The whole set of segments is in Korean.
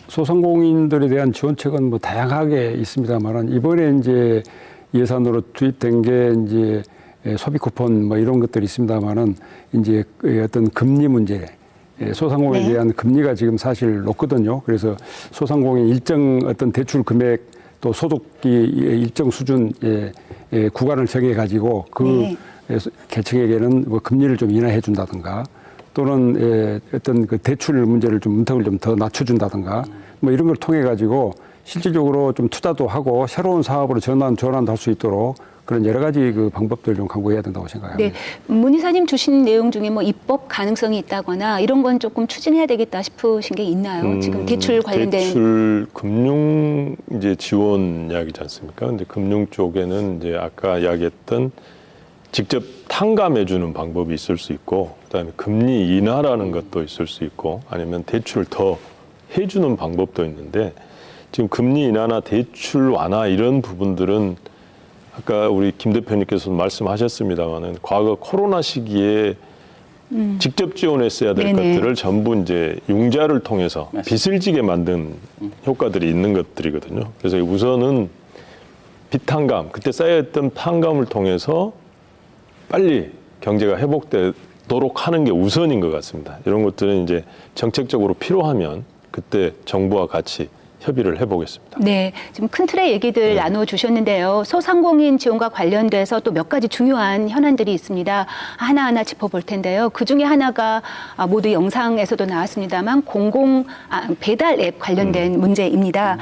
소상공인들에 대한 지원책은 뭐 다양하게 있습니다만은 이번에 이제 예산으로 투입된 게 이제 소비 쿠폰 뭐 이런 것들이 있습니다만은 이제 어떤 금리 문제, 소상공인에 대한 금리가 지금 사실 높거든요. 그래서 소상공인 일정 어떤 대출 금액 또 소득이 일정 수준의 구간을 정해 가지고 그 계층에게는 뭐 금리를 좀 인하해 준다든가 또는 어떤 그 대출 문제를 좀 문턱을 좀 더 낮춰준다든가 뭐 이런 걸 통해 가지고 실질적으로 좀 투자도 하고 새로운 사업으로 전환도 할 수 있도록 그런 여러 가지 그 방법들을 좀 강구해야 된다고 생각합니다. 네, 문 이사님 주신 내용 중에 뭐 입법 가능성이 있다거나 이런 건 조금 추진해야 되겠다 싶으신 게 있나요? 지금 대출 관련된 대출 금융 이제 지원 이야기지 않습니까? 근데 금융 쪽에는 이제 아까 이야기했던 직접 탕감해 주는 방법이 있을 수 있고, 그다음에 금리 인하라는 것도 있을 수 있고, 아니면 대출을 더 해주는 방법도 있는데 지금 금리 인하나 대출 완화 이런 부분들은 아까 우리 김 대표님께서 말씀하셨습니다만은 과거 코로나 시기에 직접 지원했어야 될 것들을 전부 이제 융자를 통해서 빚을 지게 만든 효과들이 있는 것들이거든요. 그래서 우선은 빚탕감, 그때 쌓여있던 탕감을 통해서 빨리 경제가 회복되도록 하는 게 우선인 것 같습니다. 이런 것들은 이제 정책적으로 필요하면 그때 정부와 같이 협의를 해보겠습니다. 네, 지금 큰 틀의 얘기들 나눠주셨는데요. 소상공인 지원과 관련돼서 또 몇 가지 중요한 현안들이 있습니다. 하나하나 짚어볼 텐데요. 그중에 하나가 모두 영상에서도 나왔습니다만 배달 앱 관련된 문제입니다.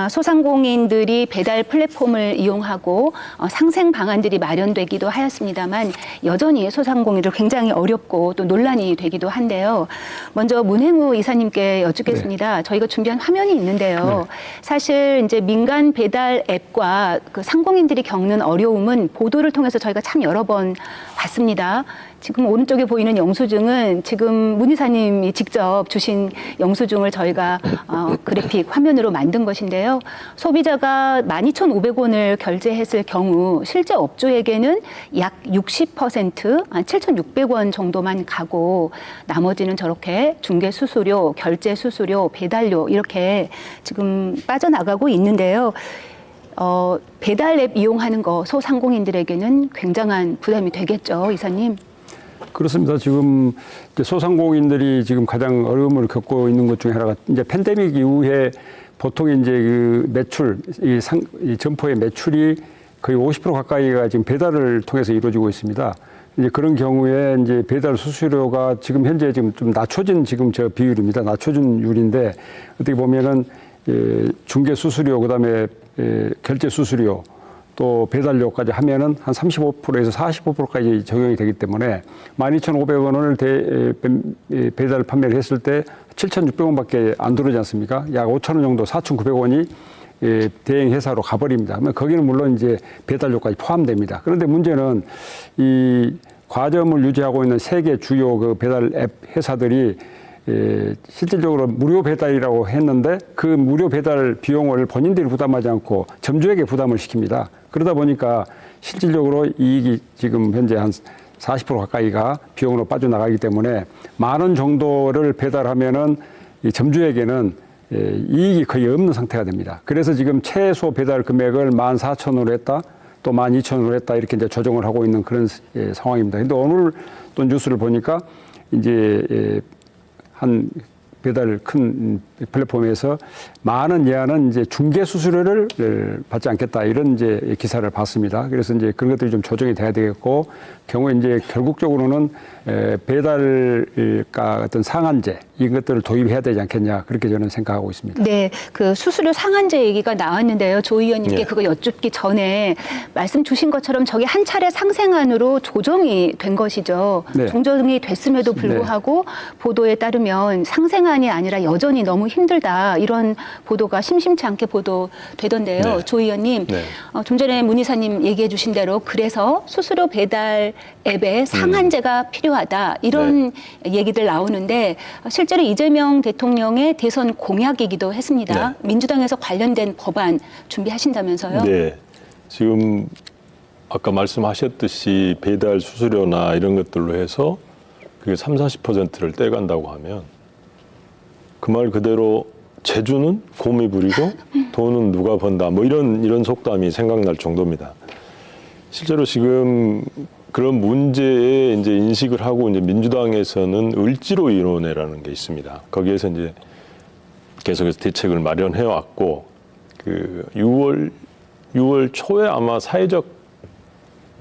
소상공인들이 배달 플랫폼을 이용하고 상생 방안들이 마련되기도 하였습니다만 여전히 소상공인들 굉장히 어렵고 또 논란이 되기도 한데요. 먼저 문행우 이사님께 여쭙겠습니다. 저희가 준비한 화면이 있는데요. 사실 이제 민간 배달 앱과 그 상공인들이 겪는 어려움은 보도를 통해서 저희가 참 여러 번 봤습니다. 지금 오른쪽에 보이는 영수증은 지금 문 이사님이 직접 주신 영수증을 저희가 그래픽 화면으로 만든 것인데요. 소비자가 12,500원을 결제했을 경우 실제 업주에게는 약 60%, 7,600원 정도만 가고 나머지는 저렇게 중개 수수료, 결제 수수료, 배달료 이렇게 지금 빠져나가고 있는데요. 배달 앱 이용하는 거 소상공인들에게는 굉장한 부담이 되겠죠, 이사님? 그렇습니다. 지금 소상공인들이 지금 가장 어려움을 겪고 있는 것 중에 하나가 이제 팬데믹 이후에 보통 이제 그 매출, 이 점포의 매출이 거의 50% 가까이가 지금 배달을 통해서 이루어지고 있습니다. 이제 그런 경우에 이제 배달 수수료가 지금 현재 지금 좀 낮춰진 지금 저 비율입니다. 낮춰진 율인데 어떻게 보면은 중개 수수료, 그다음에 결제 수수료, 또 배달료까지 하면은 한 35%에서 45%까지 적용이 되기 때문에 12,500원을 배달 판매를 했을 때 7,600원밖에 안 들어오지 않습니까? 약 5,000원 정도, 4,900원이 대행 회사로 가버립니다. 그러면 거기는 물론 이제 배달료까지 포함됩니다. 그런데 문제는 이 과점을 유지하고 있는 세계 주요 그 배달 앱 회사들이 실질적으로 무료 배달이라고 했는데 그 무료 배달 비용을 본인들이 부담하지 않고 점주에게 부담을 시킵니다. 그러다 보니까 실질적으로 이익이 지금 현재 한 40% 가까이가 비용으로 빠져나가기 때문에 10,000원 정도를 배달하면은 이 점주에게는 이익이 거의 없는 상태가 됩니다. 그래서 지금 최소 배달 금액을 14,000원으로 했다, 또 12,000원으로 했다 이렇게 이제 조정을 하고 있는 그런 상황입니다. 근데 오늘 또 뉴스를 보니까 이제 한 배달 큰 플랫폼에서 10,000원 이하는 이제 중개 수수료를 받지 않겠다 이런 이제 기사를 봤습니다. 그래서 이제 그런 것들이 좀 조정이 돼야 되겠고 경우에 이제 결국적으로는 배달가 어떤 상한제 이런 것들을 도입해야 되지 않겠냐 그렇게 저는 생각하고 있습니다. 네, 그 수수료 상한제 얘기가 나왔는데요. 조 의원님께 그거 여쭙기 전에 말씀 주신 것처럼 저게 한 차례 상생안으로 조정이 된 것이죠. 네. 조정이 됐음에도 불구하고 보도에 따르면 상생안이 아니라 여전히 너무 힘들다 이런 보도가 심심치 않게 보도되던데요. 조 의원님, 좀 전에 문 이사님 얘기해 주신 대로 그래서 수수료 배달 앱에 상한제가 필요하다 이런 얘기들 나오는데 실제로 이재명 대통령의 대선 공약이기도 했습니다. 민주당에서 관련된 법안 준비하신다면서요? 네. 지금 아까 말씀하셨듯이 배달 수수료나 이런 것들로 해서 그게 30, 40%를 떼간다고 하면 그 말 그대로 재주는 곰이 부리고 돈은 누가 번다. 뭐 이런 속담이 생각날 정도입니다. 실제로 지금 그런 문제에 이제 인식을 하고 이제 민주당에서는 을지로 위원회라는 게 있습니다. 거기에서 이제 계속해서 대책을 마련해 왔고 그 6월 초에 아마 사회적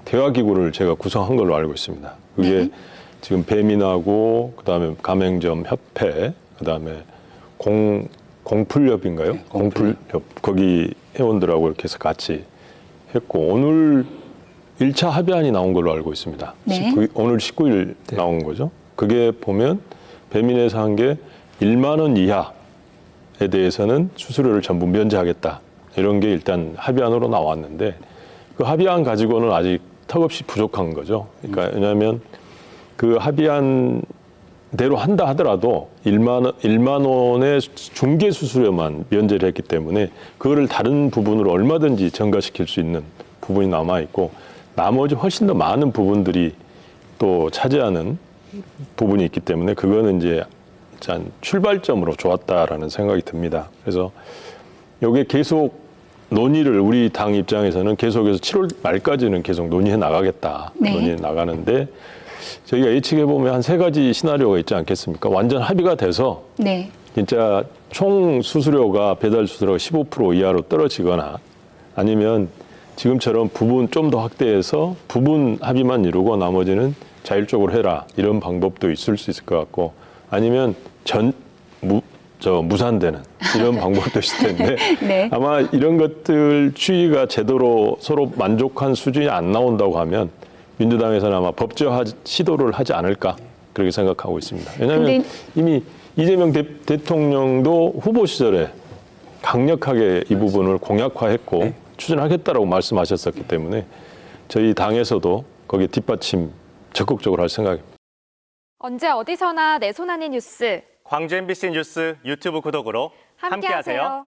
대화기구를 제가 구성한 걸로 알고 있습니다. 그게 지금 배민하고 그다음에 가맹점 협회 그다음에 공풀협인가요? 네, 공풀협 거기 회원들하고 이렇게 해서 같이 했고 오늘 1차 합의안이 나온 걸로 알고 있습니다. 네. 오늘 19일 나온 거죠. 그게 보면 배민에서 한 게 1만 원 이하에 대해서는 수수료를 전부 면제하겠다. 이런 게 일단 합의안으로 나왔는데 그 합의안 가지고는 아직 턱없이 부족한 거죠. 그러니까 왜냐하면 그 합의안대로 한다 하더라도 1만 원의 중개 수수료만 면제를 했기 때문에 그거를 다른 부분으로 얼마든지 증가시킬 수 있는 부분이 남아 있고 나머지 훨씬 더 많은 부분들이 또 차지하는 부분이 있기 때문에 그거는 이제 출발점으로 좋았다라는 생각이 듭니다. 그래서 이게 계속 논의를 우리 당 입장에서는 계속해서 7월 말까지는 계속 논의해 나가겠다. 네. 논의해 나가는데 저희가 예측해 보면 한 3가지 시나리오가 있지 않겠습니까? 완전 합의가 돼서 네. 진짜 총 수수료가 배달 수수료가 15% 이하로 떨어지거나 아니면 지금처럼 부분 좀 더 확대해서 부분 합의만 이루고 나머지는 자율적으로 해라 이런 방법도 있을 수 있을 것 같고 아니면 무산되는 이런 방법도 있을 텐데 네. 아마 이런 것들 추이가 제대로 서로 만족한 수준이 안 나온다고 하면 민주당에서는 아마 법제화 시도를 하지 않을까 그렇게 생각하고 있습니다. 왜냐하면 근데... 이미 이재명 대통령도 후보 시절에 강력하게 이 부분을 공약화했고 네. 추진하겠다라고 말씀하셨었기 때문에 저희 당에서도 거기에 뒷받침 적극적으로 할 생각입니다. 언제 어디서나 내 손 안의 뉴스 광주 MBC 뉴스 유튜브 구독으로 함께하세요.